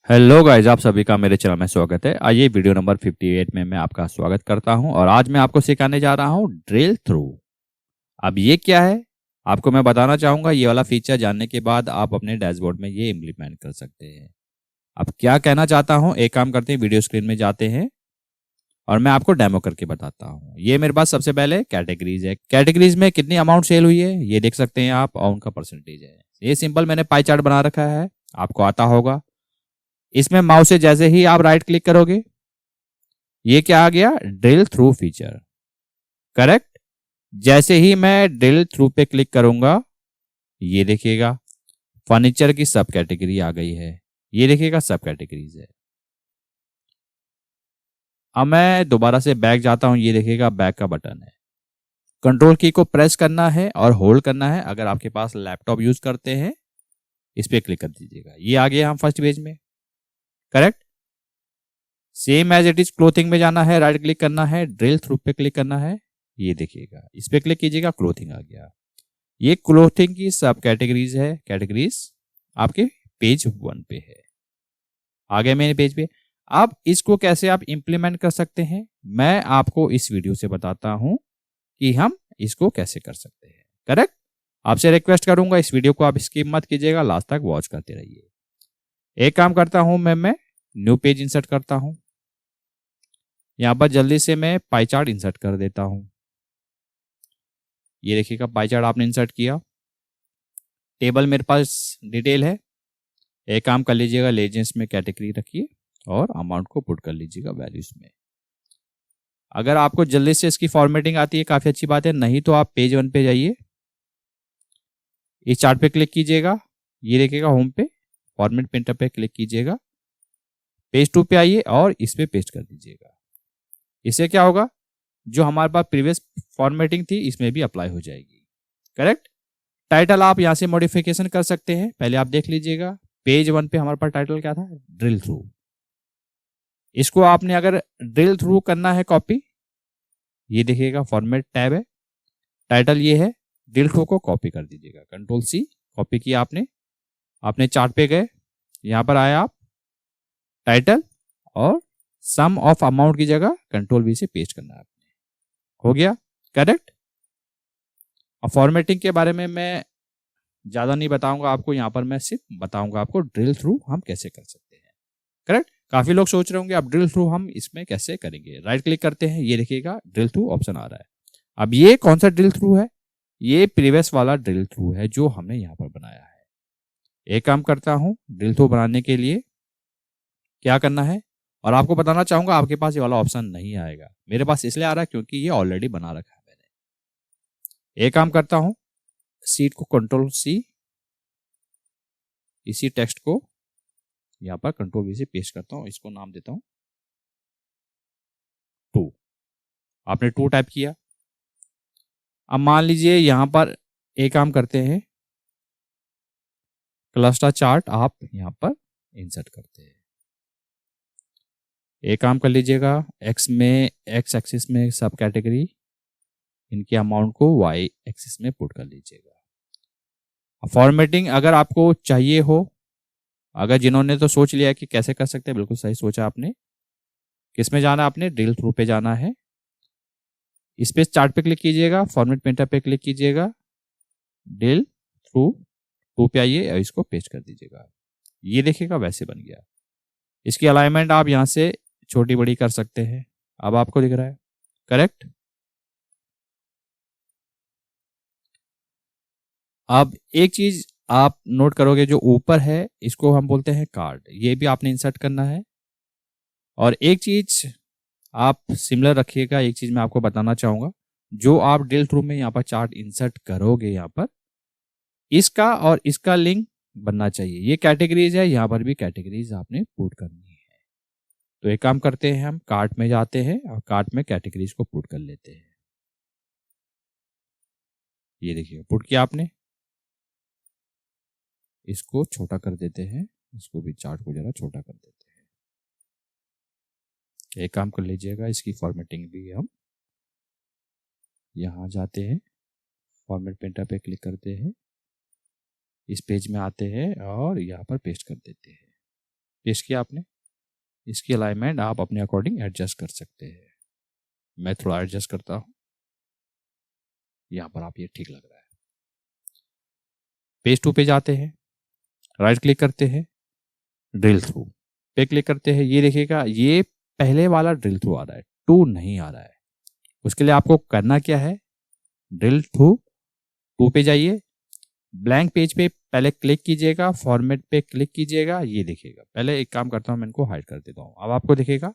Hello guys, आप सभी का मेरे चैनल में स्वागत है। आइए वीडियो नंबर 58 में मैं आपका स्वागत करता हूं और आज मैं आपको सिखाने जा रहा हूं ड्रिल थ्रू। अब ये क्या है आपको मैं बताना चाहूंगा। ये वाला फीचर जानने के बाद आप अपने डैशबोर्ड में ये इम्प्लीमेंट कर सकते हैं। अब क्या कहना चाहता हूं, एक काम करते हैं, वीडियो स्क्रीन में जाते हैं और मैं आपको डेमो करके बताता हूं। ये मेरे पास सबसे पहले कैटेगरीज है। कैटेगरीज में कितनी अमाउंट सेल हुई है ये देख सकते हैं आप, और उनका परसेंटेज है। ये सिंपल मैंने पाई चार्ट बना रखा है, आपको आता होगा। इसमें माउस से जैसे ही आप राइट क्लिक करोगे, ये क्या आ गया, ड्रिल थ्रू फीचर। करेक्ट। जैसे ही मैं ड्रिल थ्रू पे क्लिक करूंगा, ये देखिएगा फर्नीचर की सब कैटेगरी आ गई है। ये देखिएगा सब कैटेगरीज है। अब मैं दोबारा से बैक जाता हूं, ये देखिएगा बैक का बटन है। कंट्रोल की को प्रेस करना है और होल्ड करना है। अगर आपके पास लैपटॉप यूज करते हैं, इस पे क्लिक कर दीजिएगा। ये आ गया हम फर्स्ट पेज में। Correct. Same as it is clothing में जाना है, राइट क्लिक करना है, ड्रिल थ्रू पे क्लिक करना है। ये देखिएगा इस पे क्लिक कीजिएगा, क्लोथिंग आ गया। ये क्लोथिंग की सब कैटेगरीज है। कैटेगरीज आपके पेज 1 पे है। आ गए मेरे पेज पे। अब इसको कैसे आप इंप्लीमेंट कर सकते हैं, मैं आपको इस वीडियो से बताता हूं कि हम इसको कैसे कर सकते हैं। करेक्ट। आपसे रिक्वेस्ट करूंगा इस वीडियो को आप स्किप मत कीजिएगा, लास्ट तक वॉच करते रहिए। एक काम करता हूं, मैं न्यू पेज इंसर्ट करता हूं। यहां पर जल्दी से मैं पाई चार्ट इंसर्ट कर देता हूं। ये देखिएगा पाई चार्ट आपने इंसर्ट किया। टेबल मेरे पास डिटेल है। एक काम कर लीजिएगा, लेजेंस में कैटेगरी रखिए और अमाउंट को पुट कर लीजिएगा वैल्यूज में। अगर आपको जल्दी से इसकी फॉर्मेटिंग आती है, काफी अच्छी बात है, नहीं तो आप पेज 1 पे जाइए, इस चार्ट पे क्लिक कीजिएगा। ये देखिएगा होम पे फॉर्मेट प्रिंटर पे क्लिक कीजिएगा, पेज 2 पे आइए और इस पे पेस्ट कर दीजिएगा। इससे क्या होगा, जो हमारे पास प्रीवियस फॉर्मेटिंग थी इसमें भी अप्लाई हो जाएगी। करेक्ट। टाइटल आप यहां से मॉडिफिकेशन कर सकते हैं, पहले आप देख लीजिएगा। पेज 1 पे हमारे पास टाइटल क्या था, ड्रिल थ्रू। इसको आपने अगर ड्रिल थ्रू करना है कॉपी, ये देखिएगा फॉर्मेट टैब है, टाइटल ये है, ड्रिल थ्रू को कॉपी कर दीजिएगा। कंट्रोल सी, कॉपी किया आपने। आपने चार्ट पे गए, यहां पर आए आप, टाइटल और सम ऑफ अमाउंट की जगह कंट्रोल वी से पेस्ट करना है आपने। हो गया। करेक्ट। और फॉर्मेटिंग के बारे में मैं ज्यादा नहीं बताऊंगा आपको, यहां पर मैं सिर्फ बताऊंगा आपको ड्रिल थ्रू हम कैसे कर सकते हैं। करेक्ट। काफी लोग सोच रहे होंगे अब ड्रिल थ्रू हम इसमें कैसे करेंगे। राइट क्लिक करते हैं, ये देखिएगा ड्रिल थ्रू ऑप्शन आ रहा है। अब ये कौन सा ड्रिल थ्रू है, ये प्रीवियस वाला ड्रिल थ्रू है जो हमने यहाँ पर बनाया है। एक काम करता हूं, ड्रिल थ्रू बनाने के लिए क्या करना है, और आपको बताना चाहूंगा आपके पास ये वाला ऑप्शन नहीं आएगा। मेरे पास इसलिए आ रहा है क्योंकि ये ऑलरेडी बना रखा है मैंने। एक काम करता हूं, सीट को कंट्रोल सी, इसी टेक्स्ट को यहां पर कंट्रोल वी से पेस्ट करता हूं। इसको नाम देता हूं 2। आपने 2 टाइप किया। अब मान लीजिए यहां पर एक काम करते हैं, क्लस्टर चार्ट आप यहां पर इंसर्ट करते हैं। एक काम कर लीजिएगा, एक्स में, एक्स एक्सिस में सब कैटेगरी, इनके अमाउंट को वाई एक्सिस में पुट कर लीजिएगा। फॉर्मेटिंग अगर आपको चाहिए हो, अगर जिन्होंने तो सोच लिया कि कैसे कर सकते हैं, बिल्कुल सही सोचा आपने। किस में जाना है आपने, ड्रिल थ्रू पे जाना है। इस पे चार्ट पे क्लिक कीजिएगा, फॉर्मेट प्रिंटर पे क्लिक कीजिएगा, ड्रिल थ्रू 2 पे आइए और इसको पेस्ट कर दीजिएगा। ये देखिएगा वैसे बन गया। इसकी अलाइनमेंट आप यहां से छोटी बड़ी कर सकते हैं। अब आपको दिख रहा है। करेक्ट। अब एक चीज आप नोट करोगे, जो ऊपर है इसको हम बोलते हैं कार्ड, ये भी आपने इंसर्ट करना है। और एक चीज आप सिमिलर रखिएगा, एक चीज मैं आपको बताना चाहूंगा, जो आप ड्रिल थ्रू में यहाँ पर चार्ट इंसर्ट करोगे, यहाँ पर इसका और इसका लिंक बनना चाहिए। ये कैटेगरीज है, यहाँ पर भी कैटेगरीज आपने पुट करनी है। तो एक काम करते हैं, हम कार्ट में जाते हैं और कार्ट में कैटेगरीज को पुट कर लेते हैं। ये देखिए पुट किया आपने, इसको छोटा कर देते हैं, इसको भी चार्ट को जरा छोटा कर देते हैं। एक काम कर लीजिएगा, इसकी फॉर्मेटिंग भी हम यहाँ जाते हैं, फॉर्मेट प्रिंटर पे क्लिक करते हैं, इस पेज में आते हैं और यहाँ पर पेस्ट कर देते हैं। पेस्ट किया आपने, इसकी अलाइनमेंट आप अपने अकॉर्डिंग एडजस्ट कर सकते हैं। मैं थोड़ा एडजस्ट करता हूं, यहां पर आप ये ठीक लग रहा है। पेज 2 पे जाते हैं, राइट क्लिक करते हैं, ड्रिल थ्रू पे क्लिक करते हैं। ये देखिएगा ये पहले वाला ड्रिल थ्रू आ रहा है, 2 नहीं आ रहा है। उसके लिए आपको करना क्या है, ड्रिल थ्रू 2 पे जाइए, ब्लैंक पेज पे पहले क्लिक कीजिएगा, फॉर्मेट पे क्लिक कीजिएगा। ये देखिएगा, पहले एक काम करता हूं, मैं इनको हाइड कर देता हूं। अब आपको दिखेगा,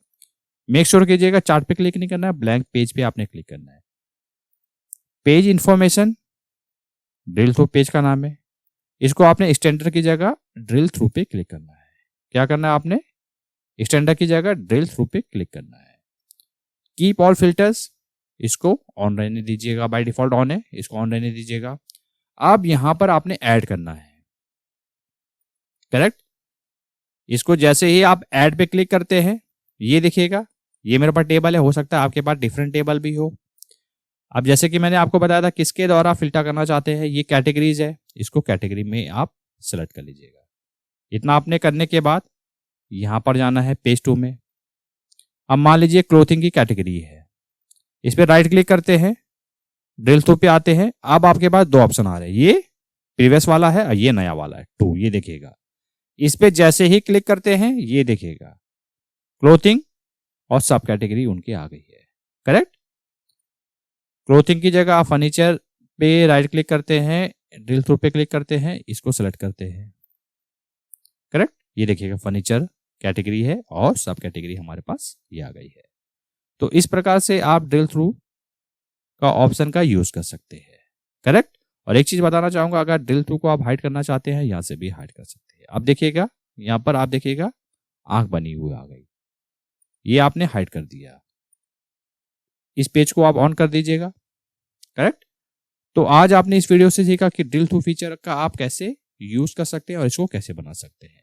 मेक श्योर कीजिएगा चार्ट पे क्लिक नहीं करना है, ब्लैंक पेज पे आपने क्लिक करना है। Page information drill through page का नाम है, इसको आपने स्टैंडर्ड की जगह ड्रिल थ्रू पे क्लिक करना है। क्या करना है आपने, स्टैंडर्ड की जगह ड्रिल थ्रू पे क्लिक करना है। कीप ऑल फिल्टर्स इसको ऑन रहने दीजिएगा, बाय डिफॉल्ट ऑन है, इसको ऑन रहने दीजिएगा। अब यहां पर आपने ऐड करना है, करेक्ट। इसको जैसे ही आप ऐड पे क्लिक करते हैं, ये देखिएगा ये मेरे पास टेबल है, हो सकता है आपके पास डिफरेंट टेबल भी हो। अब जैसे कि मैंने आपको बताया था किसके द्वारा फिल्टर करना चाहते हैं, ये कैटेगरीज है, इसको कैटेगरी में आप सेलेक्ट कर लीजिएगा। इतना आपने करने के बाद यहां पर जाना है पेज 2 में। अब मान लीजिए क्लोथिंग की कैटेगरी है, इस पर राइट क्लिक करते हैं, ड्रिल थ्रू पे आते हैं। अब आपके पास 2 ऑप्शन आ रहे हैं, ये प्रीवियस वाला है और ये नया वाला है 2। ये देखिएगा, इस पे जैसे ही क्लिक करते हैं, ये देखिएगा क्लोथिंग और सब कैटेगरी उनकी आ गई है, करेक्ट। क्लोथिंग की जगह आप फर्नीचर पे राइट क्लिक करते हैं, ड्रिल थ्रू पे क्लिक करते हैं, इसको सेलेक्ट करते हैं, करेक्ट। ये देखिएगा फर्नीचर कैटेगरी है और सब कैटेगरी हमारे पास ये आ गई है। तो इस प्रकार से आप ड्रिल थ्रू का ऑप्शन का यूज कर सकते हैं, करेक्ट। और एक चीज बताना चाहूंगा, अगर ड्रिल थ्रू को आप हाइड करना चाहते हैं, यहां से भी हाइड कर सकते हैं। अब देखिएगा यहां पर आप देखिएगा आंख बनी हुई आ गई, ये आपने हाइड कर दिया। इस पेज को आप ऑन कर दीजिएगा, करेक्ट। तो आज आपने इस वीडियो से सीखा कि ड्रिल थ्रू फीचर का आप कैसे यूज कर सकते हैं और इसको कैसे बना सकते हैं।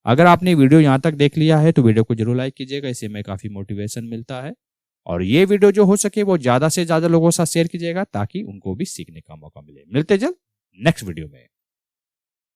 अगर आपने वीडियो यहां तक देख लिया है तो वीडियो को जरूर लाइक कीजिएगा, इससे हमें काफी मोटिवेशन मिलता है। और ये वीडियो जो हो सके वो ज्यादा से ज्यादा लोगों के साथ शेयर कीजिएगा ताकि उनको भी सीखने का मौका मिले। मिलते जल्द नेक्स्ट वीडियो में।